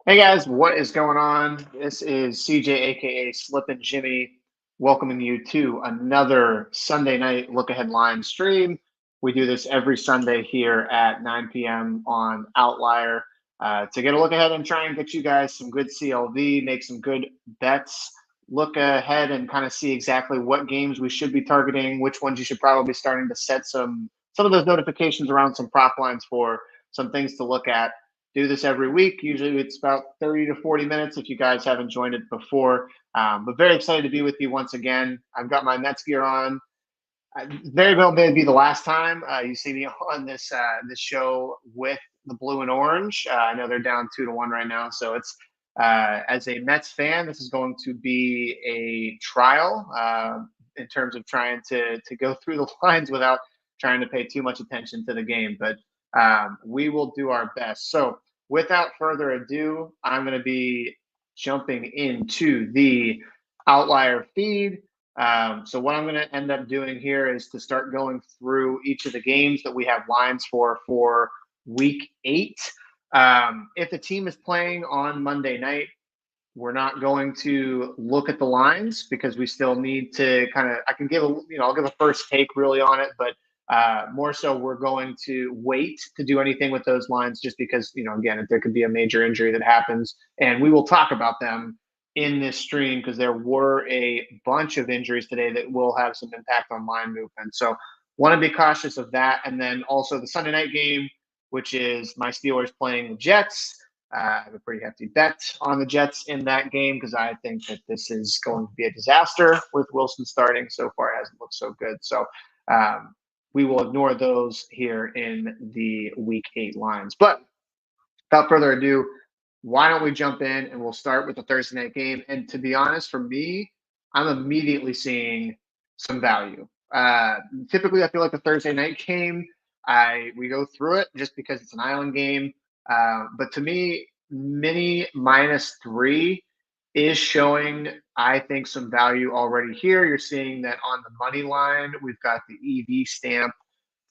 Hey guys, what is going on? This is CJ, aka Slippin Jimmy, welcoming you to another Sunday night look ahead line stream. We do this every Sunday here at 9 p.m. on Outlier to get a look ahead and try and get you guys some good CLV, make some good bets, look ahead and kind of see exactly what games we should be targeting, which ones you should probably be starting to set some of those notifications around some prop lines for, some things to look at. Do this every week. Usually it's about 30 to 40 minutes if you guys haven't joined it before. But very excited to be with you once again. I've got my Mets gear on. Very well may be the last time you see me on this show with the blue and orange. I know they're down 2-1 right now, so it's as a Mets fan, this is going to be a trial in terms of trying to go through the lines without trying to pay too much attention to the game. But we will do our best. So without further ado, I'm going to be jumping into the outlier feed. So what I'm going to end up doing here is to start going through each of the games that we have lines for week 8. If the team is playing on Monday night, we're not going to look at the lines because we still need to I can give I'll give a first take really on it, but more so we're going to wait to do anything with those lines just because, again, if there could be a major injury that happens, and we will talk about them in this stream because there were a bunch of injuries today that will have some impact on line movement. So want to be cautious of that. And then also the Sunday night game, which is my Steelers playing the Jets. I have a pretty hefty bet on the Jets in that game because I think that this is going to be a disaster with Wilson starting. So far, it hasn't looked so good. So we will ignore those here in the week 8 lines. But without further ado, why don't we jump in and we'll start with the Thursday night game. And to be honest, for me, I'm immediately seeing some value. Typically, I feel like the Thursday night game, we go through it just because it's an island game. But to me, mini -3 is showing, I think, some value already here. You're seeing that on the money line, we've got the EV stamp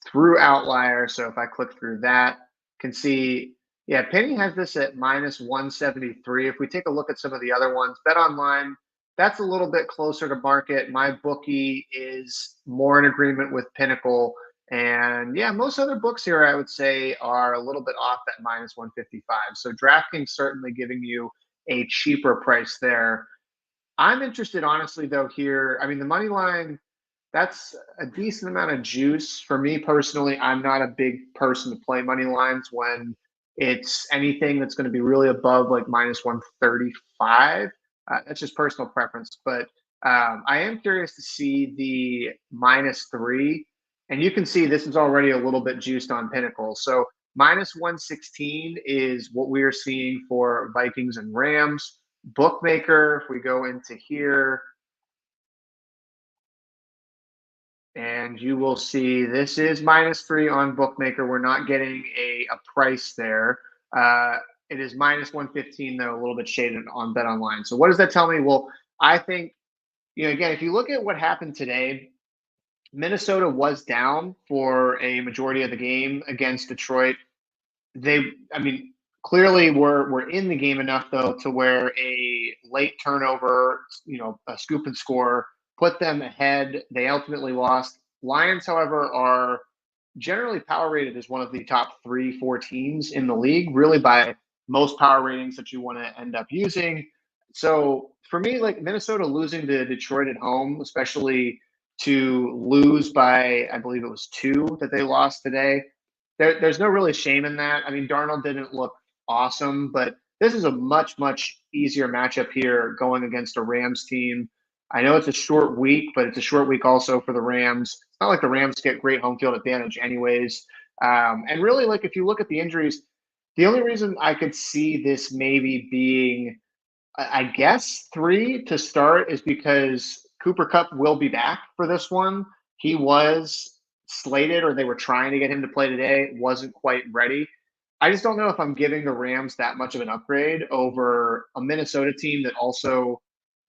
through Outlier. So if I click through that, can see, yeah, Penny has this at -173. If we take a look at some of the other ones, Bet Online, that's a little bit closer to market. My bookie is more in agreement with Pinnacle. And yeah, most other books here, I would say, are a little bit off at -155. So DraftKings certainly giving you a cheaper price there. I'm interested, honestly, though, here. I mean, the money line, that's a decent amount of juice. For me personally, I'm not a big person to play money lines when it's anything that's going to be really above like -135. That's just personal preference. But I am curious to see the -3. And you can see this is already a little bit juiced on Pinnacle. So -116 is what we are seeing for Vikings and Rams. Bookmaker, if we go into here, and you will see this is -3 on Bookmaker. We're not getting a price there. It is -115, though, a little bit shaded on Bet Online. So what does that tell me? Well, I think, again, if you look at what happened today, Minnesota was down for a majority of the game against Detroit. I mean, clearly we're in the game enough though to where a late turnover, a scoop and score put them ahead. They ultimately lost. Lions, however, are generally power rated as one of the top 3-4 teams in the league, really by most power ratings that you want to end up using. So for me, like Minnesota losing to Detroit at home, especially to lose by, I believe it was 2 that they lost today, there's no really shame in that. I mean, Darnold didn't look awesome, but this is a much, much easier matchup here going against a Rams team. I know it's a short week, but it's a short week also for the Rams. It's not like the Rams get great home field advantage anyways. And really, like, if you look at the injuries, the only reason I could see this maybe being, I guess, 3 to start is because Cooper Kupp will be back for this one. He was slated, or they were trying to get him to play today, wasn't quite ready. I just don't know if I'm giving the Rams that much of an upgrade over a Minnesota team that also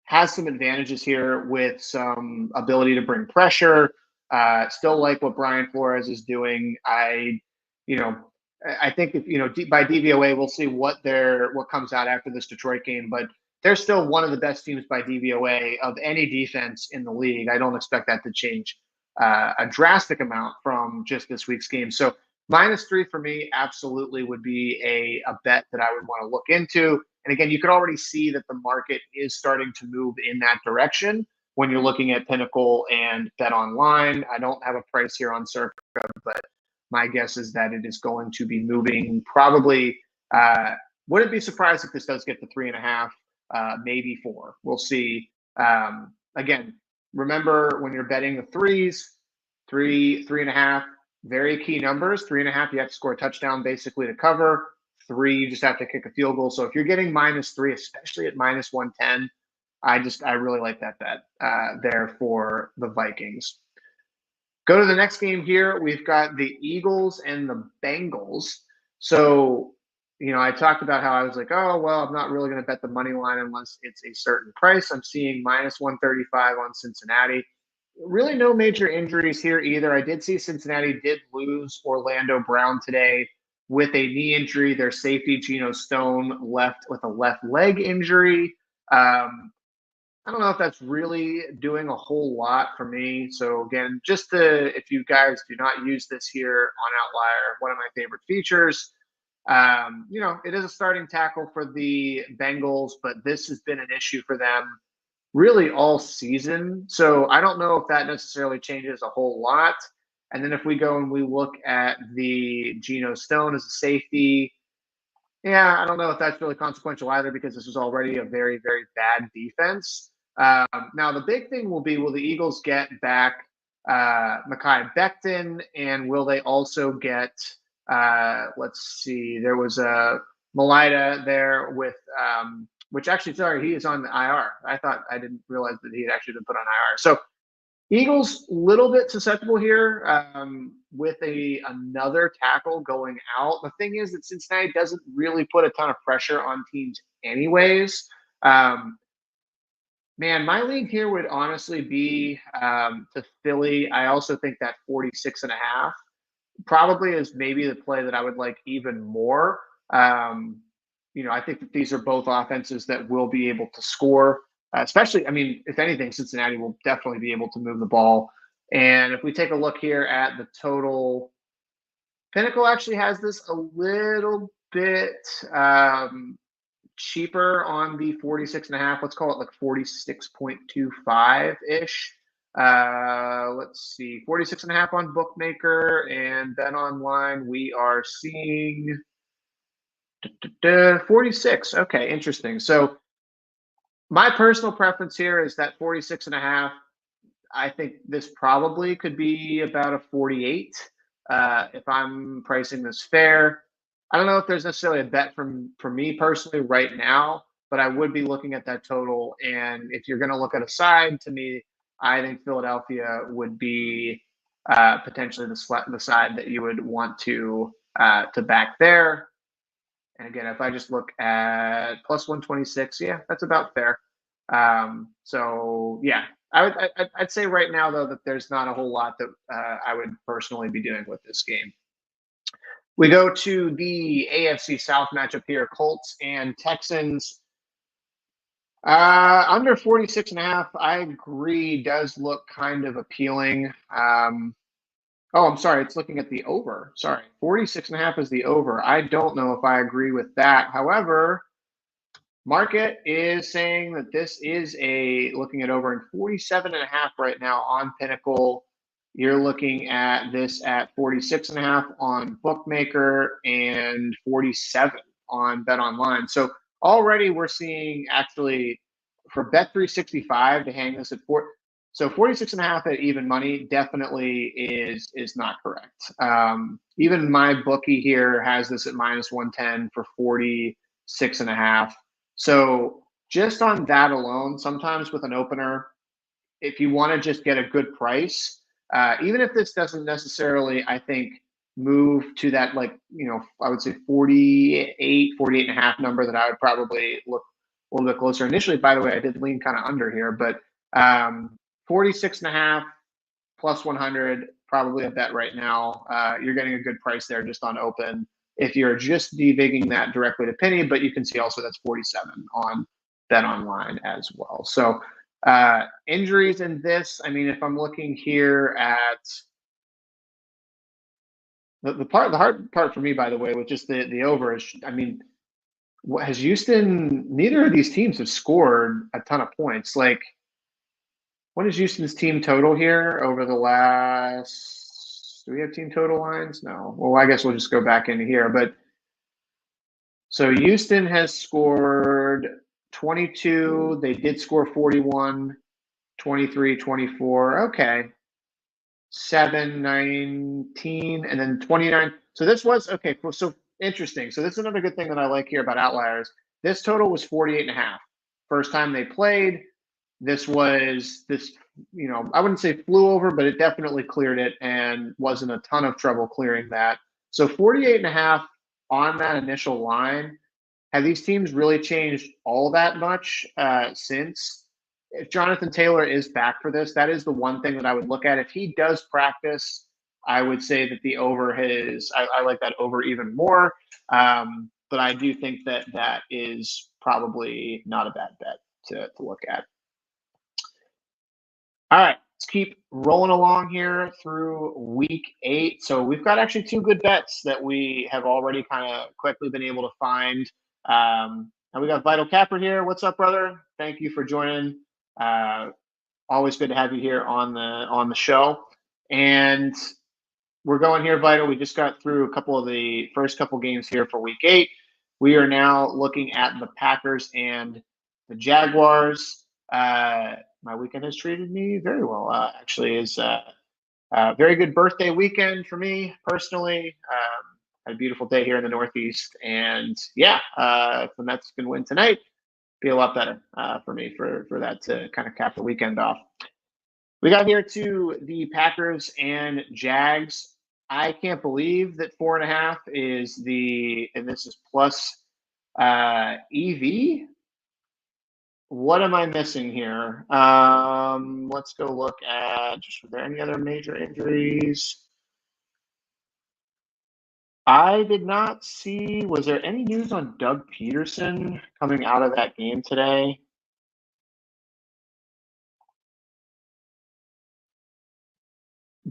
has some advantages here with some ability to bring pressure. Still like what Brian Flores is doing. You know, I think if by DVOA, we'll see what comes out after this Detroit game, but they're still one of the best teams by DVOA of any defense in the league. I don't expect that to change a drastic amount from just this week's game. So -3 for me absolutely would be a bet that I would want to look into. And again, you could already see that the market is starting to move in that direction when you're looking at Pinnacle and Bet Online. I don't have a price here on Circa, but my guess is that it is going to be moving probably. Wouldn't be surprised if this does get to 3.5, maybe 4. We'll see. Again, remember when you're betting the threes, 3.5, very key numbers. 3.5, you have to score a touchdown basically to cover. 3, you just have to kick a field goal. So if you're getting -3, especially at -110, I really like that bet there for the Vikings. Go to the next game here. We've got the Eagles and the Bengals. So, I talked about how I was like, oh, well, I'm not really going to bet the money line unless it's a certain price. I'm seeing -135 on Cincinnati. Really no major injuries here either. I did see Cincinnati did lose Orlando Brown today with a knee injury. Their safety, Geno Stone, left with a left leg injury. I don't know if that's really doing a whole lot for me. So again, if you guys do not use this here on Outlier, one of my favorite features, it is a starting tackle for the Bengals, but this has been an issue for them really all season. So I don't know if that necessarily changes a whole lot. And then if we go and we look at the Geno Stone as a safety, yeah, I don't know if that's really consequential either because this is already a very, very bad defense. Now, the big thing will be, will the Eagles get back Mekhi Becton, and will they also get, let's see, there was a Malida there with, which actually, sorry, he is on the IR. I didn't realize that he had actually been put on IR. So Eagles, little bit susceptible here with another tackle going out. The thing is that Cincinnati doesn't really put a ton of pressure on teams anyways. Man, my lean here would honestly be to Philly. I also think that 46.5 probably is maybe the play that I would like even more. I think that these are both offenses that will be able to score, especially, if anything, Cincinnati will definitely be able to move the ball. And if we take a look here at the total, Pinnacle actually has this a little bit cheaper on the 46.5. Let's call it like 46.25 ish. Let's see, 46.5 on Bookmaker, and Bet Online we are seeing 46. Okay, interesting. So my personal preference here is that 46.5. I think this probably could be about a 48 if I'm pricing this fair. I don't know if there's necessarily a bet for me personally right now, but I would be looking at that total. And if you're going to look at a side, to me, I think Philadelphia would be potentially the side that you would want to back there. And again, if I just look at plus 126, yeah, that's about fair. So yeah, I'd say right now though that there's not a whole lot that I would personally be doing with this game. We go to the AFC South matchup here, Colts and Texans. Under 46.5, I agree, does look kind of appealing. Oh, I'm sorry. It's looking at the over. Sorry. 46.5 is the over. I don't know if I agree with that. However, market is saying that this is looking at over in 47.5 right now on Pinnacle. You're looking at this at 46.5 on Bookmaker and 47 on Bet Online. So already we're seeing actually for Bet365 to hang this at 4. So 46.5 at even money definitely is not correct. Even my bookie here has this at -110 for 46.5. So just on that alone, sometimes with an opener, if you want to just get a good price, even if this doesn't necessarily, I think, move to that, I would say 48.5 number that I would probably look a little bit closer. Initially, by the way, I did lean kind of under here, but 46.5 plus 100, probably a bet right now. You're getting a good price there just on open. if you're just devigging that directly to Penny, but you can see also that's 47 on Bet Online as well. So injuries in this, I mean, if I'm looking here at the hard part for me, by the way, with just the over is, I mean, what has Houston? Neither of these teams have scored a ton of points. Like, what is Houston's team total here over the last? Do we have team total lines? No. Well, I guess we'll just go back into here. But so Houston has scored 22. They did score 41, 23, 24. Okay. 7, 19, and then 29. So this was okay. So interesting. So this is another good thing that I like here about outliers. This total was 48.5. First time they played. This, I wouldn't say flew over, but it definitely cleared it and wasn't a ton of trouble clearing that. So 48.5 on that initial line. Have these teams really changed all that much since? If Jonathan Taylor is back for this, that is the one thing that I would look at. If he does practice, I would say that the over I like that over even more. But I do think that is probably not a bad bet to look at. All right, let's keep rolling along here through week 8. So we've got actually 2 good bets that we have already kind of quickly been able to find. And we got Vital Capper here. What's up, brother? Thank you for joining. Always good to have you here on the show. And we're going here, Vital. We just got through a couple of the first couple games here for week 8. We are now looking at the Packers and the Jaguars. My weekend has treated me very well. Actually, is a very good birthday weekend for me personally. Had a beautiful day here in the Northeast, and yeah, if the Mets can win tonight, be a lot better for me for that to kind of cap the weekend off. We got here to the Packers and Jags. I can't believe that 4.5 is and this is plus EV. What am I missing here? Let's go look at, were there any other major injuries? I did not see, was there any news on Doug Peterson coming out of that game today?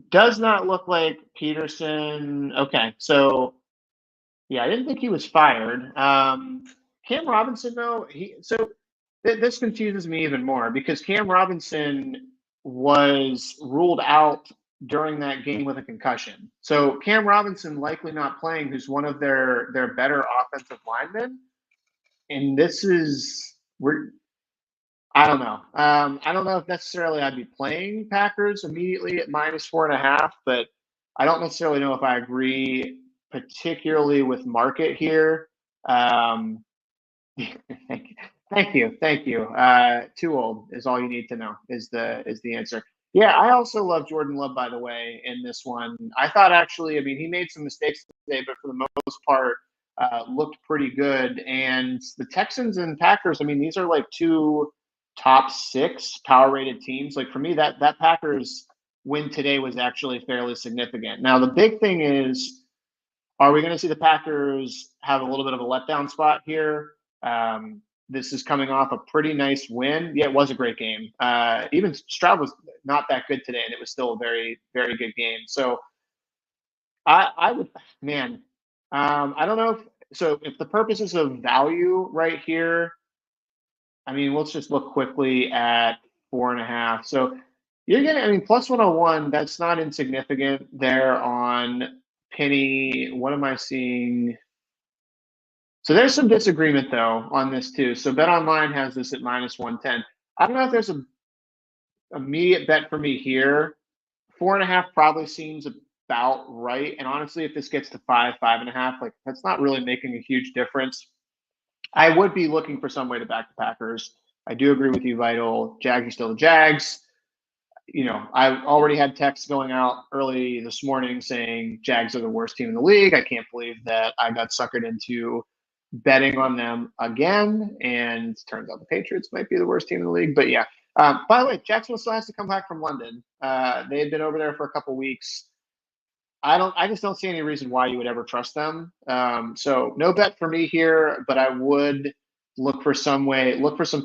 Does not look like Peterson. Okay, so yeah, I didn't think he was fired. Cam Robinson, though, this confuses me even more because Cam Robinson was ruled out during that game with a concussion. So Cam Robinson likely not playing, who's one of their better offensive linemen. And I don't know. I don't know if necessarily I'd be playing Packers immediately at -4.5, but I don't necessarily know if I agree, particularly with market here. Thank you. Too old is all you need to know is the answer. Yeah, I also love Jordan Love, by the way, in this one. I thought actually, I mean, he made some mistakes today, but for the most part, looked pretty good. And the Texans and Packers, I mean, these are like 2 top 6 power rated teams. Like for me, that Packers win today was actually fairly significant. Now, the big thing is, are we going to see the Packers have a little bit of a letdown spot here? This is coming off a pretty nice win. Yeah, it was a great game. Even Stroud was not that good today, and it was still a very, very good game. So I would, man, I don't know if the purposes of value right here, I mean, let's just look quickly at 4.5. So you're getting, I mean, plus 101, that's not insignificant there on Penny. What am I seeing? So there's some disagreement though on this too. So Bet Online has this at -110. I don't know if there's an immediate bet for me here. 4.5 probably seems about right. And honestly, if this gets to 5.5, like that's not really making a huge difference. I would be looking for some way to back the Packers. I do agree with you, Vital. Jags are still the Jags. I already had texts going out early this morning saying Jags are the worst team in the league. I can't believe that I got suckered into betting on them again. And turns out the Patriots might be the worst team in the league. But yeah. By the way, Jacksonville still has to come back from London. They had been over there for a couple weeks. I just don't see any reason why you would ever trust them. So no bet for me here, but I would look for some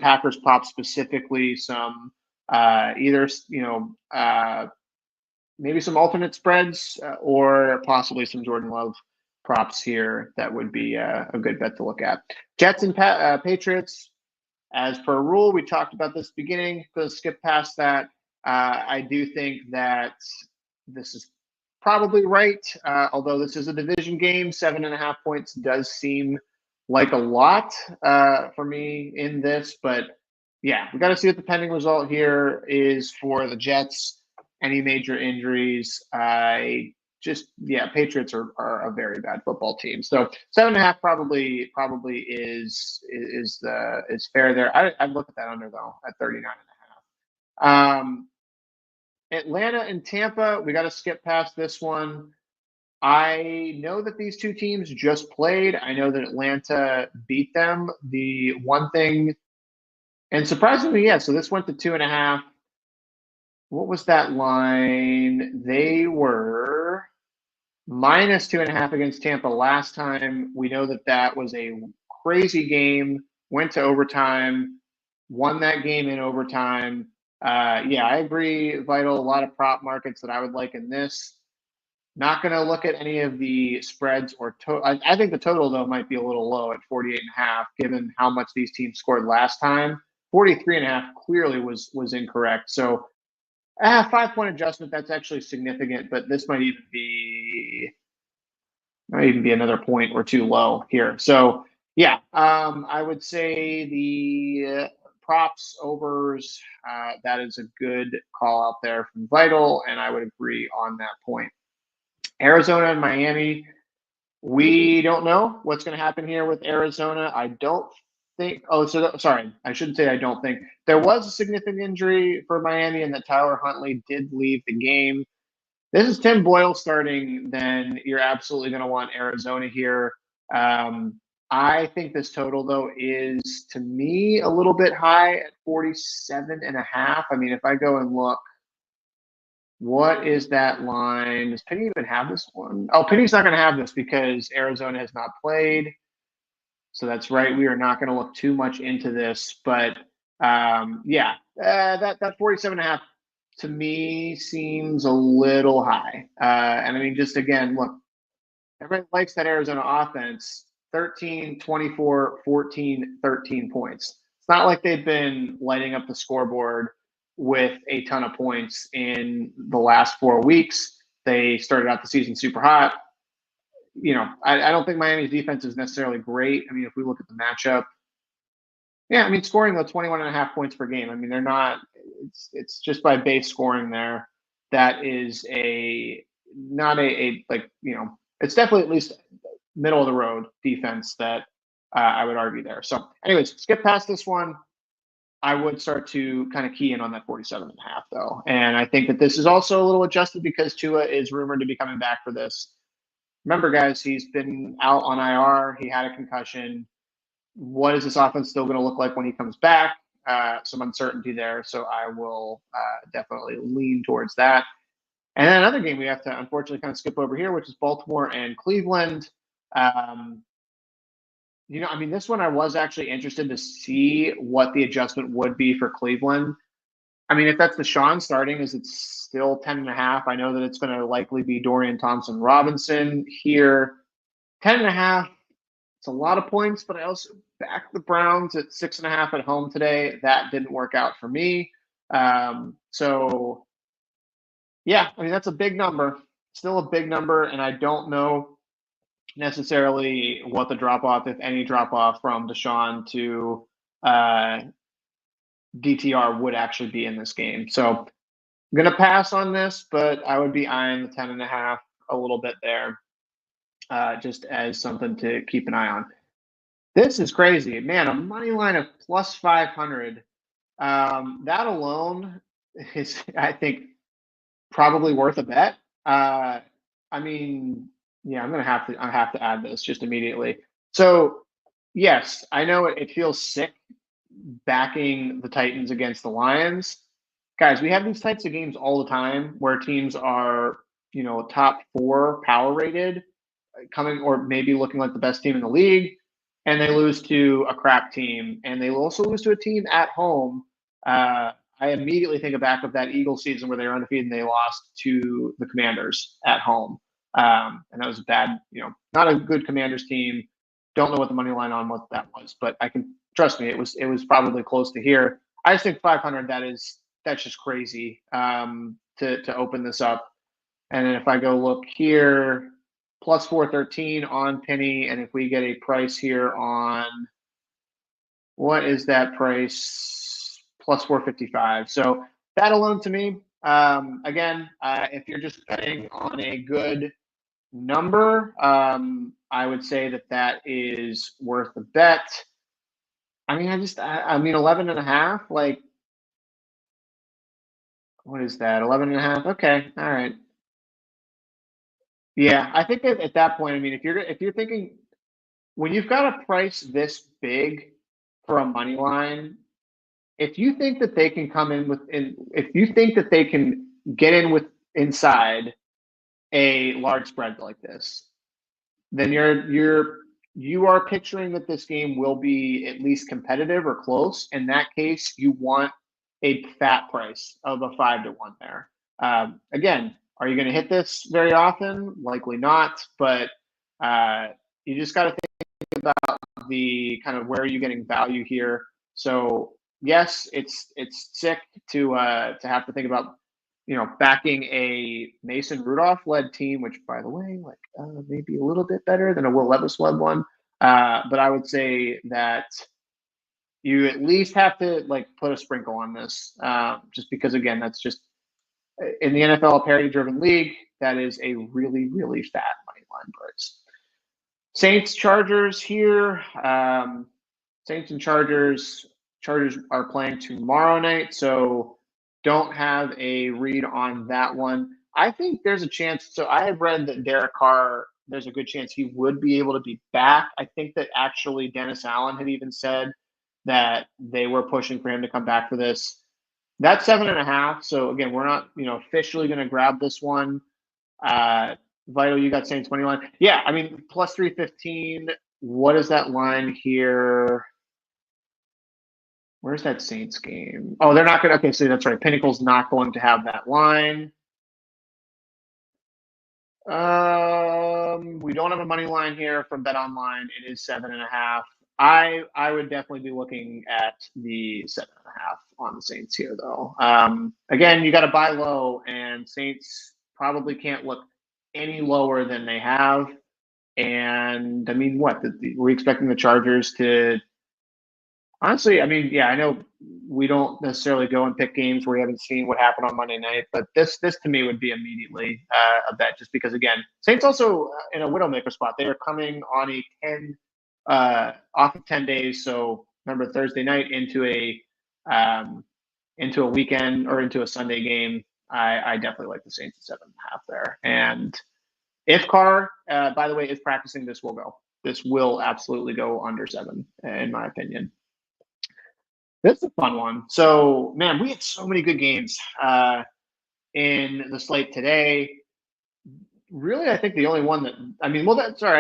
Packers props, specifically some either maybe some alternate spreads, or possibly some Jordan Love props here. That would be a good bet to look at. Jets and Patriots. As per rule, we talked about this beginning. Go skip past that. I do think that this is probably right. Although this is a division game, 7.5 points does seem like a lot for me in this. But yeah, we got to see what the pending result here is for the Jets. Any major injuries? Patriots are a very bad football team. So 7.5 probably is fair there. I'd look at that under though at 39.5. Atlanta and Tampa, we got to skip past this one. I know that these two teams just played. I know that Atlanta beat them. The one thing, and surprisingly, yeah, so this went to 2.5. What was that line? They were -2.5 against Tampa last time. We know that that was a crazy game, went to overtime, won that game in overtime. I agree, Vital. A lot of prop markets that I would like in this. Not going to look at any of the spreads or I think the total, though, might be a little low at 48.5, given how much these teams scored last time. 43.5 clearly was incorrect. So 5-point adjustment, that's actually significant, but this might even be another point or two low here. So yeah, I would say the props overs, that is a good call out there from Vital, and I would agree on that point. Arizona and Miami, we don't know what's going to happen here with Arizona. I don't think. Sorry, I shouldn't say I don't think. There was a significant injury for Miami, and that Tyler Huntley did leave the game. This is Tim Boyle starting, then you're absolutely going to want Arizona here. I think this total, though, is, to me, a little bit high at 47.5. I mean, if I go and look, what is that line? Does Penny even have this one? Oh, Penny's not going to have this because Arizona has not played. So that's right. We are not going to look too much into this. But that 47.5 to me seems a little high. And I mean, just again, look, everybody likes that Arizona offense. 13, 24, 14, 13 points. It's not like they've been lighting up the scoreboard with a ton of points in the last 4 weeks. They started out the season super hot. I don't think Miami's defense is necessarily great. I mean, if we look at the matchup, yeah, I mean, scoring the 21.5 points per game. I mean, they're not. It's just by base scoring there. That is not a like, it's definitely at least middle of the road defense that I would argue there. So, anyways, skip past this one. I would start to kind of key in on that 47.5 though, and I think that this is also a little adjusted because Tua is rumored to be coming back for this. Remember, guys, he's been out on IR. He had a concussion. What is this offense still going to look like when he comes back? Some uncertainty there. So I will definitely lean towards that. And then another game we have to unfortunately kind of skip over here, which is Baltimore and Cleveland. I mean, this one I was actually interested to see what the adjustment would be for Cleveland. I mean, if that's Deshaun starting, is it still 10.5? I know that it's going to likely be Dorian Thompson-Robinson here. 10.5. It's a lot of points, but I also backed the Browns at 6.5 at home today. That didn't work out for me. So yeah, I mean, that's a big number, still a big number. And I don't know necessarily what the drop off, if any drop off from Deshaun to DTR would actually be in this game. So I'm going to pass on this, but I would be eyeing the 10.5 a little bit there, just as something to keep an eye on. This is crazy, man. A money line of plus 500. That alone is, I think, probably worth a bet. I mean, yeah, I have to add this just immediately. So, yes, I know it feels sick backing the Titans against the Lions. Guys, we have these types of games all the time where teams are, top 4 power rated, coming or maybe looking like the best team in the league, and they lose to a crap team, and they will also lose to a team at home. I immediately think back of that Eagle season where they were undefeated and they lost to the Commanders at home. And that was a bad, not a good Commanders team. Don't know what the money line on what that was, but I can trust me, it was probably close to here. I just think 500. That's just crazy to open this up. And then if I go look here, plus 413 on Penny, and if we get a price here on what is that price? Plus 455. So that alone to me, again, if you're just betting on a good number, I would say that is worth the bet. I mean, I mean, 11 and a half, like, what is that? 11 and a half. Okay. All right. Yeah. I think that at that point, I mean, if you're thinking when you've got a price this big for a money line, if you think that they can come in if you think that they can get in with inside a large spread like this, then you are picturing that this game will be at least competitive or close. In that case, you want a fat price of a 5-1 there. Again, are you going to hit this very often? Likely not, but you just got to think about the kind of where are you getting value here. So yes, it's sick to have to think about backing a Mason Rudolph led team, which by the way, like maybe a little bit better than a Will Levis led one. But I would say that you at least have to like put a sprinkle on this, just because again, that's just in the NFL parity driven league. That is a really, really fat money line price. Saints Chargers here. Saints and Chargers. Chargers are playing tomorrow night, so don't have a read on that one. I think there's a chance. So I have read that Derek Carr, there's a good chance he would be able to be back. I think that actually Dennis Allen had even said that they were pushing for him to come back for this. That's 7.5. So again, we're not, officially going to grab this one. Vital, you got Saints money line. Yeah, I mean, plus 315. What is that line here? Where's that Saints game? Oh, they're not going to. Okay, so that's right. Pinnacle's not going to have that line. We don't have a money line here from Bet Online. It is 7.5. I would definitely be looking at the 7.5 on the Saints here, though. Again, you got to buy low, and Saints probably can't look any lower than they have. And I mean, what? We're expecting the Chargers to. Honestly, I mean, yeah, I know we don't necessarily go and pick games where we haven't seen what happened on Monday night, but this to me would be immediately a bet, just because again, Saints also in a widowmaker spot. They are coming on a 10 off of 10 days. So remember Thursday night into a weekend or into a Sunday game. I definitely like the Saints at 7.5 there. And if Carr, by the way, is practicing, this will go. This will absolutely go under 7, in my opinion. This is a fun one. So, man, we had so many good games in the slate today. Really, I think the only one I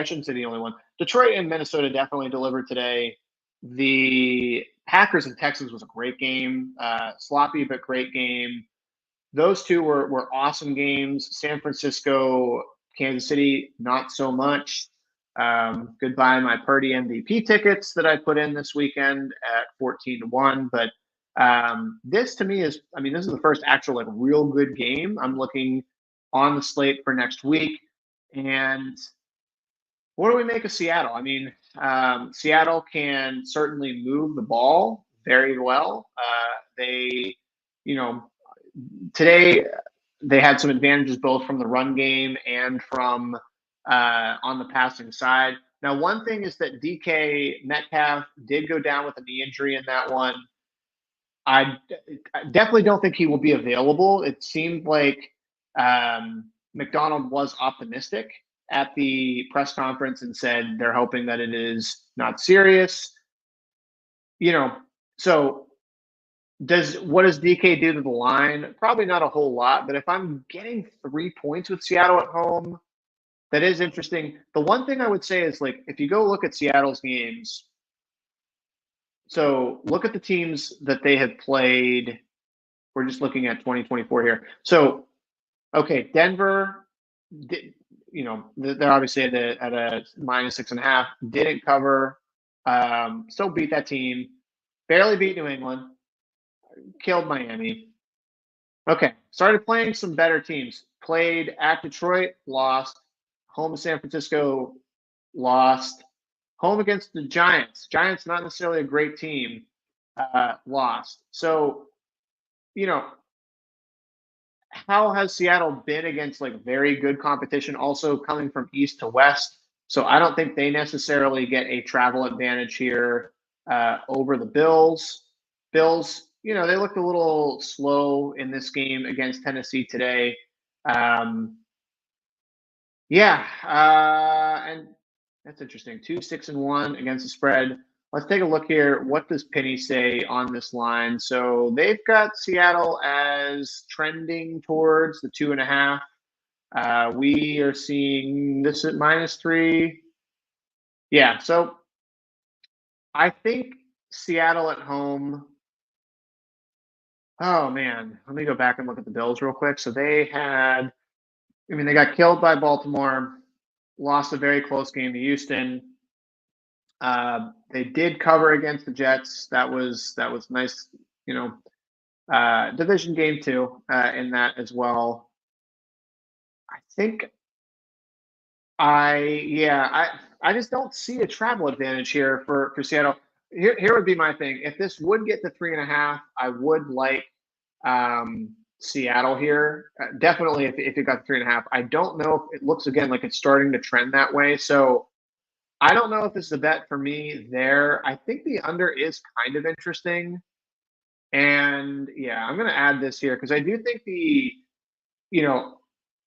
shouldn't say the only one. Detroit and Minnesota definitely delivered today. The Packers and Texans was a great game. Sloppy, but great game. Those two were awesome games. San Francisco, Kansas City, not so much. Goodbye my Purdy MVP tickets that I put in this weekend at 14-1. But this to me is, this is the first actual like real good game I'm looking on the slate for next week. And what do we make of Seattle? I mean, Seattle can certainly move the ball very well. Today they had some advantages both from the run game and from on the passing side. Now, one thing is that DK Metcalf did go down with a knee injury in that one. I definitely don't think he will be available. It seemed like McDonald was optimistic at the press conference and said they're hoping that it is not serious. So What does DK do to the line? Probably not a whole lot, but if I'm getting 3 points with Seattle at home, that is interesting. The one thing I would say is like if you go look at Seattle's games, so look at the teams that they have played. We're just looking at 2024 here. So okay, Denver, they're obviously at a -6.5. Didn't cover. Still beat that team. Barely beat New England. Killed Miami. Okay, started playing some better teams. Played at Detroit, lost. Home to San Francisco, lost. Home against the Giants. Giants not necessarily a great team, lost. So, you know, how has Seattle been against like very good competition, also coming from east to west? So I don't think they necessarily get a travel advantage here over the Bills. Bills, they looked a little slow in this game against Tennessee today. Yeah, and that's interesting. 2-6-1 against the spread. Let's take a look here. What does Penny say on this line? So they've got Seattle as trending towards the 2.5. We are seeing this at -3. Yeah, so I think Seattle at home. Oh man, let me go back and look at the Bills real quick. So they got killed by Baltimore, lost a very close game to Houston. They did cover against the Jets. That was nice. Division game too in that as well. I think I just don't see a travel advantage here for Seattle. Here would be my thing. If this would get to 3.5, I would like Seattle here. Definitely if it got to 3.5. I don't know if it looks again like it's starting to trend that way. So I don't know if this is a bet for me there. I think the under is kind of interesting. And yeah, I'm going to add this here because I do think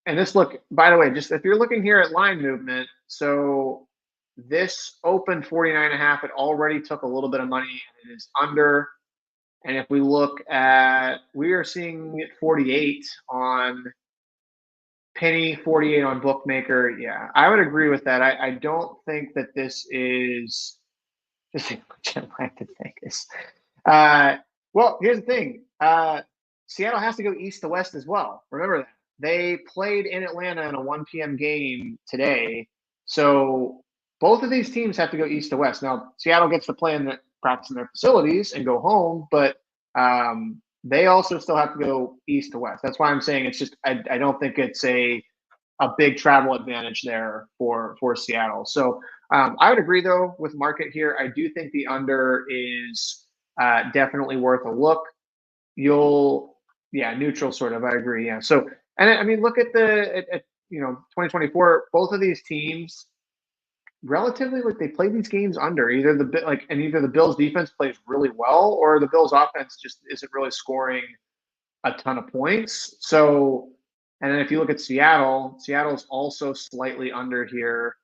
and this look, by the way, just if you're looking here at line movement, so this opened 49.5. It already took a little bit of money and it is under. And if we look at, we are seeing 48 on Penny, 48 on Bookmaker. Yeah, I would agree with that. I don't think that this is just which I like to think is. Well, here's the thing. Seattle has to go east to west as well. Remember that. They played in Atlanta in a 1 p.m. game today. So both of these teams have to go east to west. Now, Seattle gets to play in the practice in their facilities and go home, but they also still have to go east to west. That's why I'm saying it's just I don't think it's a big travel advantage there for Seattle. So I would agree though with market here. I do think the under is definitely worth a look. Neutral sort of. I agree. Yeah. So and I mean, look at 2024. Both of these teams relatively like they play these games under either either the Bills defense plays really well or the Bills offense just isn't really scoring a ton of points. So, and then if you look at Seattle's also slightly under here,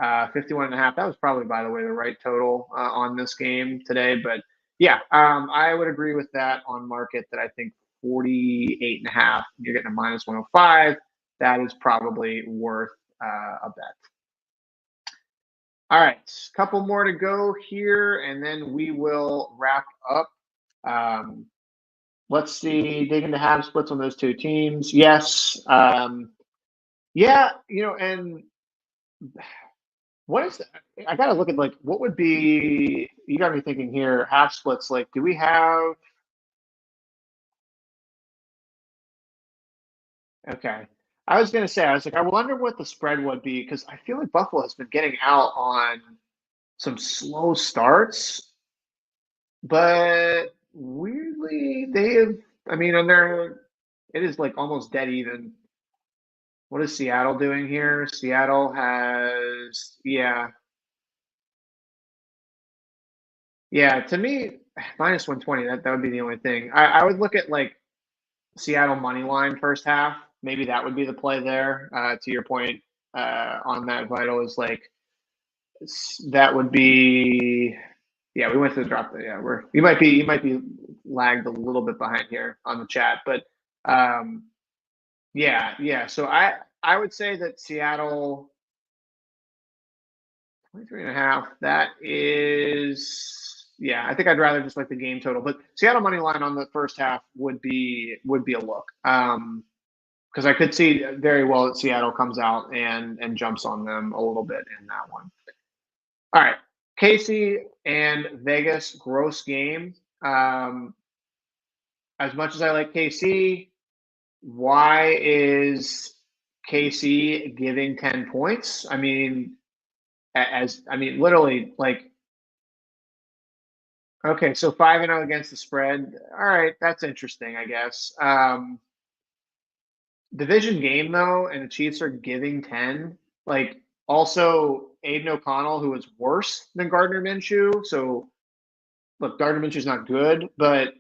51.5. That was probably, by the way, the right total on this game today. But yeah, I would agree with that on market that I think 48.5, you're getting a -105. That is probably worth a bet. All right, a couple more to go here, and then we will wrap up. Let's see, dig into half splits on those two teams. Yes. Yeah, and what is I got to look at like what would be, you got me thinking here, half splits. Like, do we have, okay. I was going to say, I was like, I wonder what the spread would be because I feel like Buffalo has been getting out on some slow starts, but weirdly, they have, and it is like almost dead even. What is Seattle doing here? Seattle has, yeah. To me, -120. That would be the only thing. I would look at like Seattle money line first half. Maybe that would be the play there. To your point on that, Vital is like that would be. Yeah, we went to the drop. Yeah, you might be lagged a little bit behind here on the chat, but yeah. So I would say that Seattle 23.5. That is, yeah. I think I'd rather just like the game total, but Seattle money line on the first half would be a look. Because I could see very well that Seattle comes out and jumps on them a little bit in that one. All right, KC and Vegas, gross game. As much as I like KC, why is KC giving 10 points? I mean, literally, like, okay, so 5-0 against the spread. All right, that's interesting, I guess. Division game though, and the Chiefs are giving 10. Like, also Aiden O'Connell, who is worse than Gardner Minshew. So look, Gardner Minshew's not good, but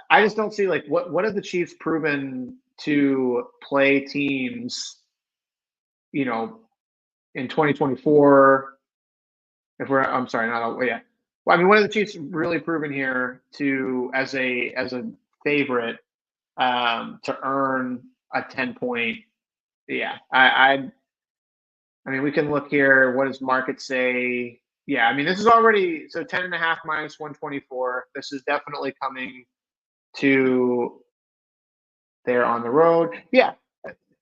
I just don't see, like, what have the Chiefs proven to play teams, you know, in 2024? I'm sorry, not yeah. Well, I mean, what have the Chiefs really proven here to as a favorite to earn a 10-point? Yeah, I mean, we can look here. What does market say? Yeah, I mean, this is already, so 10.5 minus 124. This is definitely coming to there on the road. Yeah.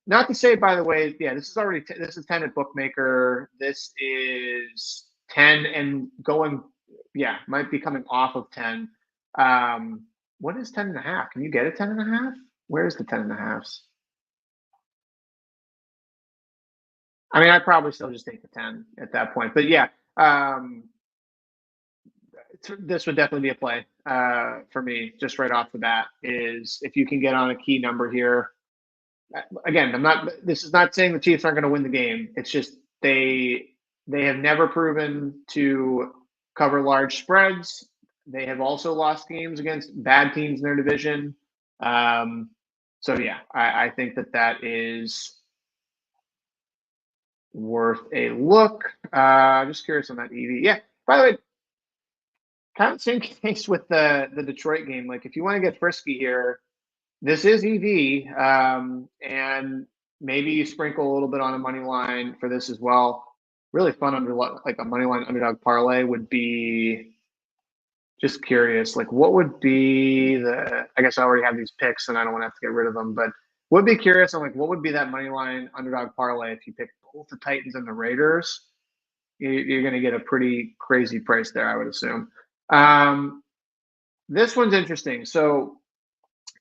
Not to say, by the way, yeah, this is 10 at bookmaker. This is 10 and going, yeah, might be coming off of 10. What is 10.5? Can you get a 10.5? Where's the 10.5s? I mean, I'd probably still just take the 10 at that point. But yeah, this would definitely be a play for me just right off the bat, is if you can get on a key number here. Again, this is not saying the Chiefs aren't going to win the game. It's just they have never proven to cover large spreads. They have also lost games against bad teams in their division. So yeah, I think that is worth a look. Just curious on that EV. Yeah, by the way, kind of same case with the Detroit game. Like, if you want to get frisky here, this is EV, and maybe you sprinkle a little bit on a money line for this as well. Really fun like a money line underdog parlay would be. Just curious, like, what would be I guess I already have these picks and I don't want to have to get rid of them, but would be curious on, like, what would be that money line underdog parlay if you pick both the Titans and the Raiders? You're going to get a pretty crazy price there, I would assume. This one's interesting. So,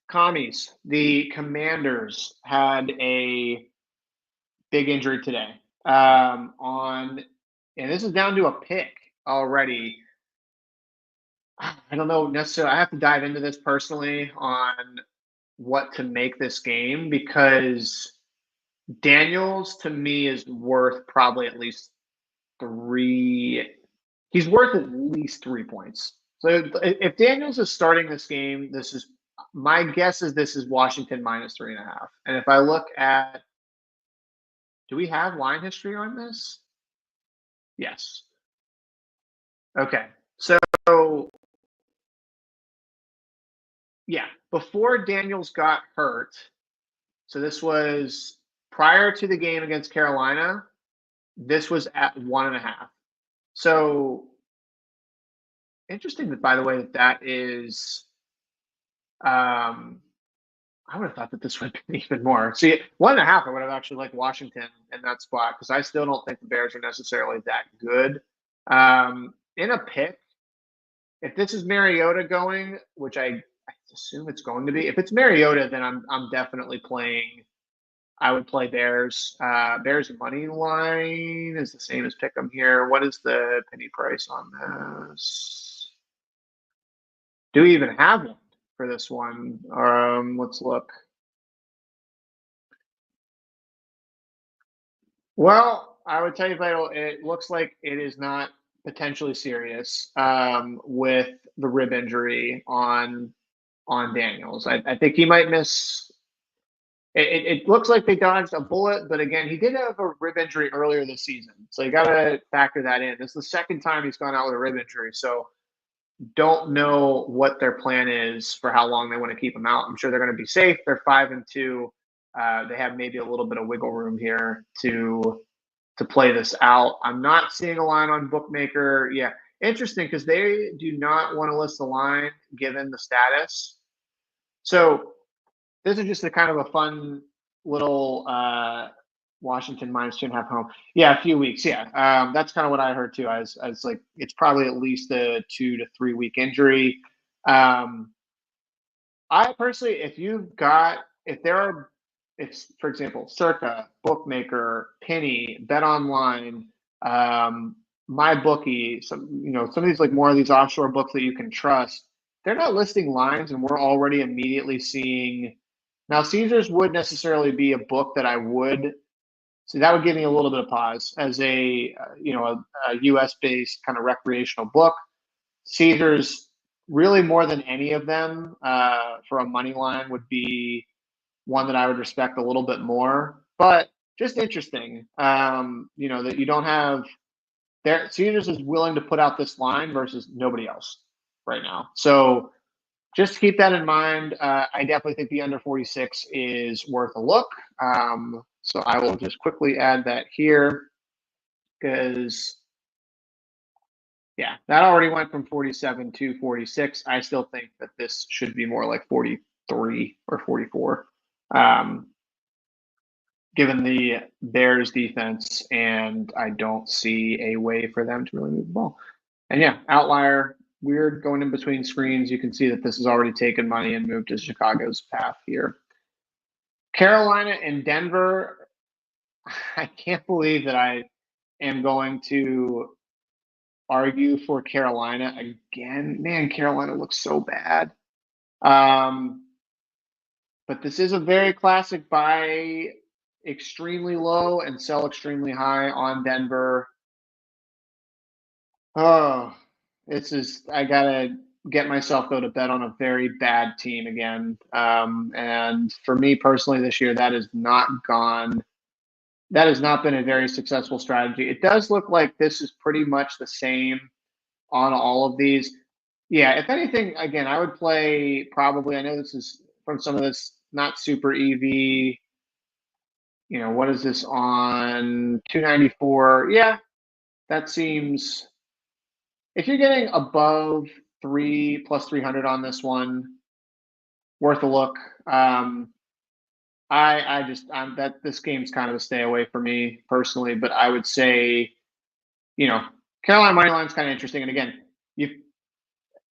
commies, the Commanders had a big injury today. And this is down to a pick already. I don't know necessarily. I have to dive into this personally on what to make this game, because Daniels to me is worth probably at least 3. He's worth at least 3 points. So if Daniels is starting this game, my guess is this is Washington minus 3.5. And if I look at, do we have line history on this? Yes. Okay. So yeah, before Daniels got hurt, so this was prior to the game against Carolina, this was at 1.5. So interesting that, by the way, that is, I would have thought that this would be even more. See, 1.5, I would have actually liked Washington in that spot, because I still don't think the Bears are necessarily that good. In a pick, if this is Mariota going, which I assume it's going to be, if it's Mariota, then I'm definitely playing. I would play Bears. Bears money line is the same as Pick'em here. What is the penny price on this? Do we even have one for this one? Let's look. Well, I would tell you, Vital, it looks like it is not potentially serious with the rib injury on Daniels. I think he might miss. It looks like they dodged a bullet, but again, he did have a rib injury earlier this season, so you got to factor that in. This is the second time he's gone out with a rib injury, so Don't know what their plan is for how long they want to keep them out. I'm sure they're going to be safe. They're 5-2. They have maybe a little bit of wiggle room here to play this out. I'm not seeing a line on Bookmaker. Yeah, interesting because they do not want to list the line given the status. So this is just a kind of a fun little Washington -2.5 home. Yeah, a few weeks. Yeah, that's kind of what I heard too. I was like, it's probably at least a 2 to 3 week injury. I personally, if there are, if for example, Circa, Bookmaker, Penny, Bet Online, My Bookie, some of these like more of these offshore books that you can trust, they're not listing lines, and we're already immediately seeing. Now, Caesars would necessarily be a book that I would. So that would give me a little bit of pause as a U.S. based kind of recreational book. Caesars, really more than any of them, for a money line would be one that I would respect a little bit more. But just interesting, that you don't have there. Caesars is willing to put out this line versus nobody else right now. So just keep that in mind. I definitely think the under 46 is worth a look. So I will just quickly add that here because yeah, that already went from 47 to 46. I still think that this should be more like 43 or 44, given the Bears defense, and I don't see a way for them to really move the ball. And yeah, outlier, weird going in between screens. You can see that this has already taken money and moved to Chicago's path here. Carolina and Denver, I can't believe that I am going to argue for Carolina again. Man, Carolina looks so bad. But this is a very classic buy extremely low and sell extremely high on Denver. Oh, I gotta get myself though to bet on a very bad team again. And for me personally this year, that has not been a very successful strategy. It does look like this is pretty much the same on all of these. Yeah, if anything, again, I would play probably. I know this is from some of this not super EV. What is this on 294? Yeah, that seems. If you're getting above 3 plus 300 on this one, worth a look. That this game's kind of a stay away for me personally, but I would say, Carolina money line's kind of interesting. And again, you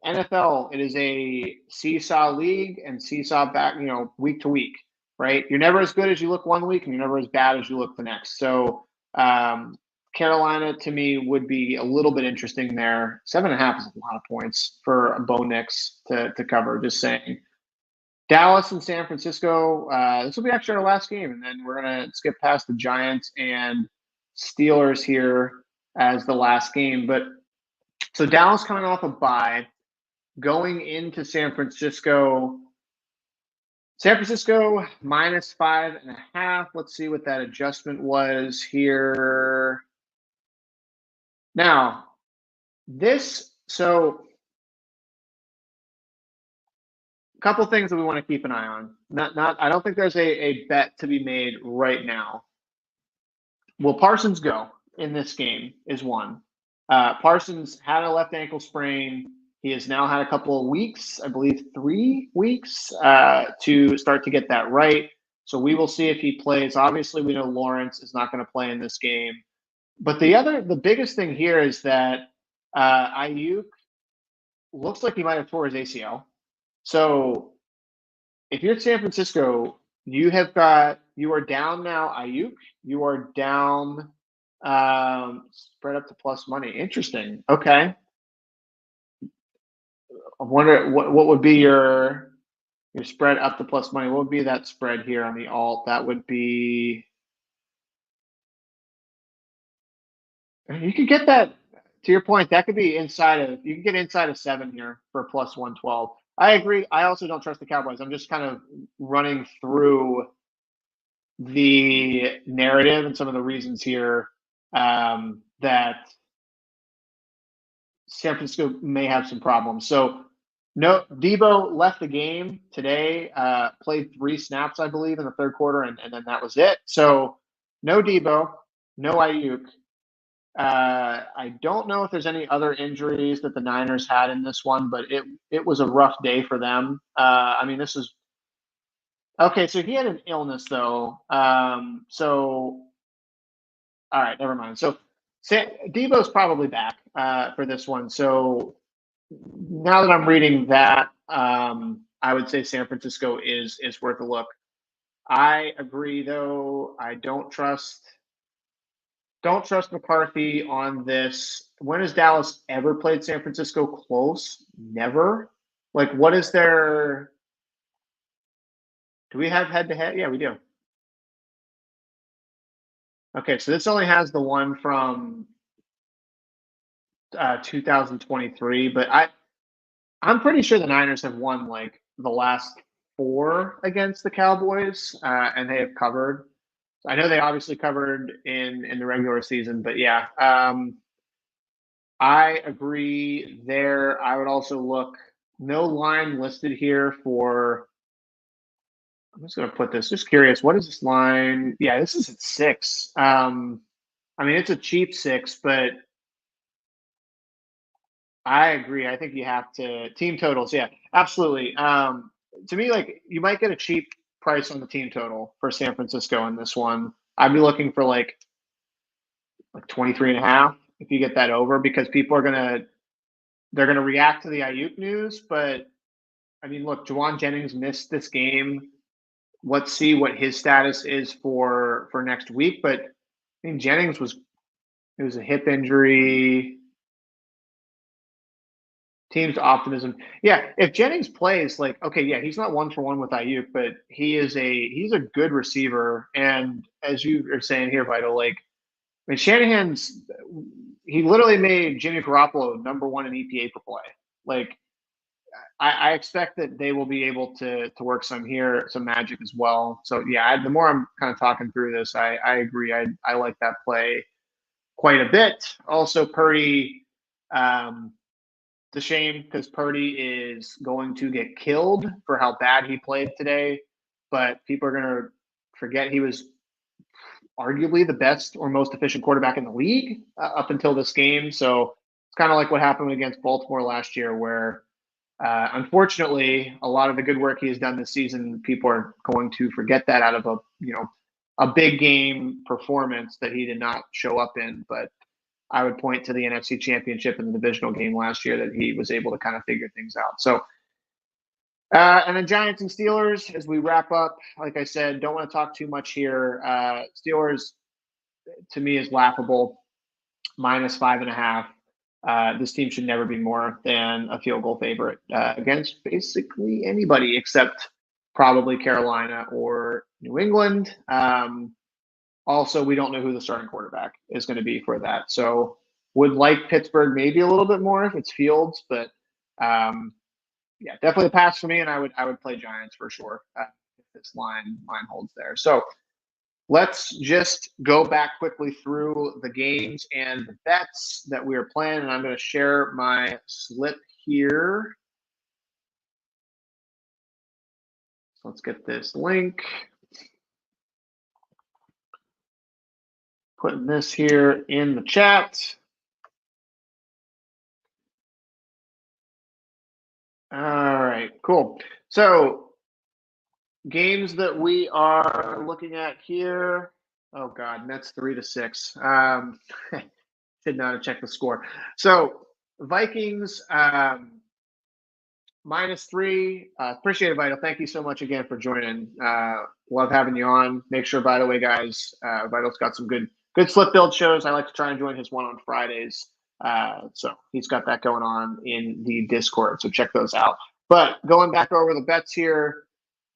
NFL, it is a seesaw league and seesaw back, week to week, right? You're never as good as you look one week, and you're never as bad as you look the next. So Carolina to me would be a little bit interesting there. 7.5 is a lot of points for a Bo Nix to cover. Just saying. Dallas and San Francisco. This will be actually our last game, and then we're gonna skip past the Giants and Steelers here as the last game. But so Dallas coming off a bye, going into San Francisco. San Francisco -5.5. Let's see what that adjustment was here. Now, so a couple things that we want to keep an eye on. I don't think there's a bet to be made right now. Will Parsons go in this game is one. Parsons had a left ankle sprain. He has now had a couple of weeks, I believe 3 weeks, to start to get that right. So we will see if he plays. Obviously, we know Lawrence is not going to play in this game. But the biggest thing here is that Ayuk looks like he might have tore his ACL. So if you're San Francisco, you are down now, Ayuk. You are down spread up to plus money. Interesting. Okay. I wonder what would be your spread up to plus money. What would be that spread here on the alt? That would be you could get that to your point. That could be you can get inside of 7 here for plus 112. I agree. I also don't trust the Cowboys. I'm just kind of running through the narrative and some of the reasons here that San Francisco may have some problems. So no, Debo left the game today, played 3 snaps, I believe, in the third quarter, and then that was it. So no Debo, no Ayuk. I don't know if there's any other injuries that the Niners had in this one, but it was a rough day for them. I mean, this is okay. So he had an illness though. So all right, never mind. So Debo's probably back for this one. So now that I'm reading that, I would say San Francisco is worth a look. I agree, though. I don't trust McCarthy on this. When has Dallas ever played San Francisco close? Never. Like, what is their? Do we have head to head? Yeah, we do. Okay, so this only has the one from 2023, but I'm pretty sure the Niners have won like the last 4 against the Cowboys, and they have covered. I know they obviously covered in the regular season, but yeah, I agree there. I would also look no line listed here for. I'm just going to put this. Just curious, what is this line? Yeah, this is at 6. I mean, it's a cheap 6, but I agree. I think you have to team totals. Yeah, absolutely. To me, like you might get a cheap price on the team total for San Francisco in this one. I'd be looking for like 23.5 if you get that over because people are they're gonna react to the Ayuk news. But I mean, look, Jawan Jennings missed this game. Let's see what his status is for next week. But I mean, Jennings it was a hip injury. Team's optimism. Yeah, if Jennings plays, like, okay, yeah, he's not 1-for-1 with Ayuk, but he's a good receiver. And as you are saying here, Vital, like, I mean, he literally made Jimmy Garoppolo #1 in EPA per play. Like, I expect that they will be able to work some magic as well. So yeah, the more I'm kind of talking through this, I agree. I like that play quite a bit. Also, Purdy. It's a shame because Purdy is going to get killed for how bad he played today, but people are going to forget he was arguably the best or most efficient quarterback in the league up until this game. So it's kind of like what happened against Baltimore last year, where unfortunately a lot of the good work he has done this season, people are going to forget that out of a big game performance that he did not show up in. But I would point to the NFC Championship and the divisional game last year that he was able to kind of figure things out. So, and then Giants and Steelers as we wrap up. Like I said, don't want to talk too much here. Steelers to me is laughable, -5.5. This team should never be more than a field goal favorite against basically anybody except probably Carolina or New England. Also, we don't know who the starting quarterback is going to be for that. So would like Pittsburgh maybe a little bit more if it's Fields, but yeah, definitely a pass for me, and I would play Giants for sure if this line holds there. So let's just go back quickly through the games and the bets that we are playing, and I'm going to share my slip here. So let's get this link. Putting this here in the chat. All right, cool. So games that we are looking at here. Oh God, Mets 3-6. Should not have checked the score. So Vikings -3. Appreciate it, Vital. Thank you so much again for joining. Love having you on. Make sure, by the way, guys, Vital's got some good slip build shows. I like to try and join his one on Fridays. So he's got that going on in the Discord. So check those out. But going back over the bets here,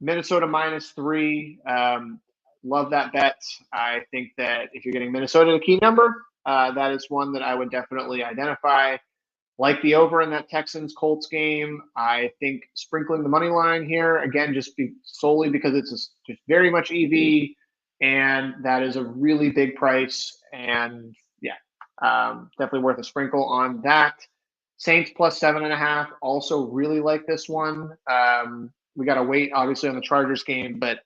Minnesota -3. Love that bet. I think that if you're getting Minnesota the key number, that is one that I would definitely identify. Like the over in that Texans Colts game. I think sprinkling the money line here again, solely because it's just very much EV, and that is a really big price. And yeah, definitely worth a sprinkle on that. Saints plus 7.5. Also really like this one. We got to wait, obviously, on the Chargers game, but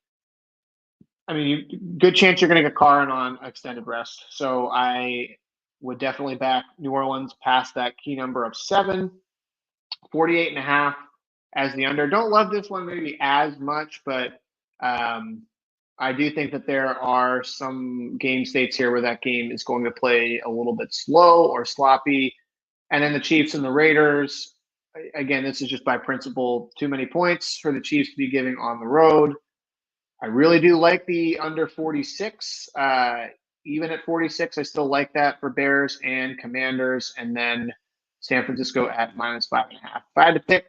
I mean, good chance you're going to get Carr on extended rest. So I would definitely back New Orleans past that key number of 7, 48.5 as the under. Don't love this one maybe as much, but I do think that there are some game states here where that game is going to play a little bit slow or sloppy. And then the Chiefs and the Raiders, again, this is just by principle, too many points for the Chiefs to be giving on the road. I really do like the under 46. Even at 46, I still like that for Bears and Commanders. And then San Francisco at minus 5.5. If I had to pick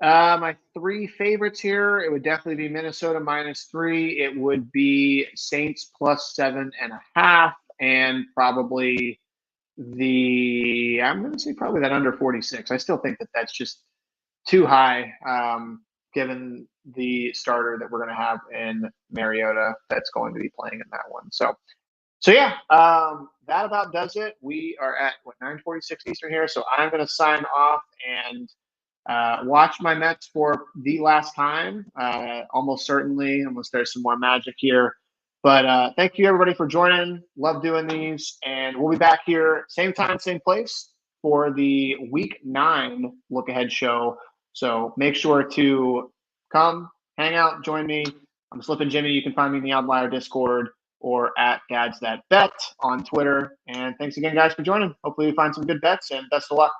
my 3 favorites here, it would definitely be Minnesota minus 3. It would be Saints plus 7.5, and probably I'm going to say probably that under 46. I still think that that's just too high, given the starter that we're going to have in Mariota that's going to be playing in that one. So yeah, that about does it. We are at 9:46 Eastern here, so I'm going to sign off and watch my Mets for the last time, almost certainly, unless there's some more magic here. But thank you, everybody, for joining. Love doing these. And we'll be back here, same time, same place, for the Week 9 Look Ahead show. So make sure to come, hang out, join me. I'm Slippin Jimmy. You can find me in the Outlier Discord or at Dads That Bet on Twitter. And thanks again, guys, for joining. Hopefully you find some good bets, and best of luck.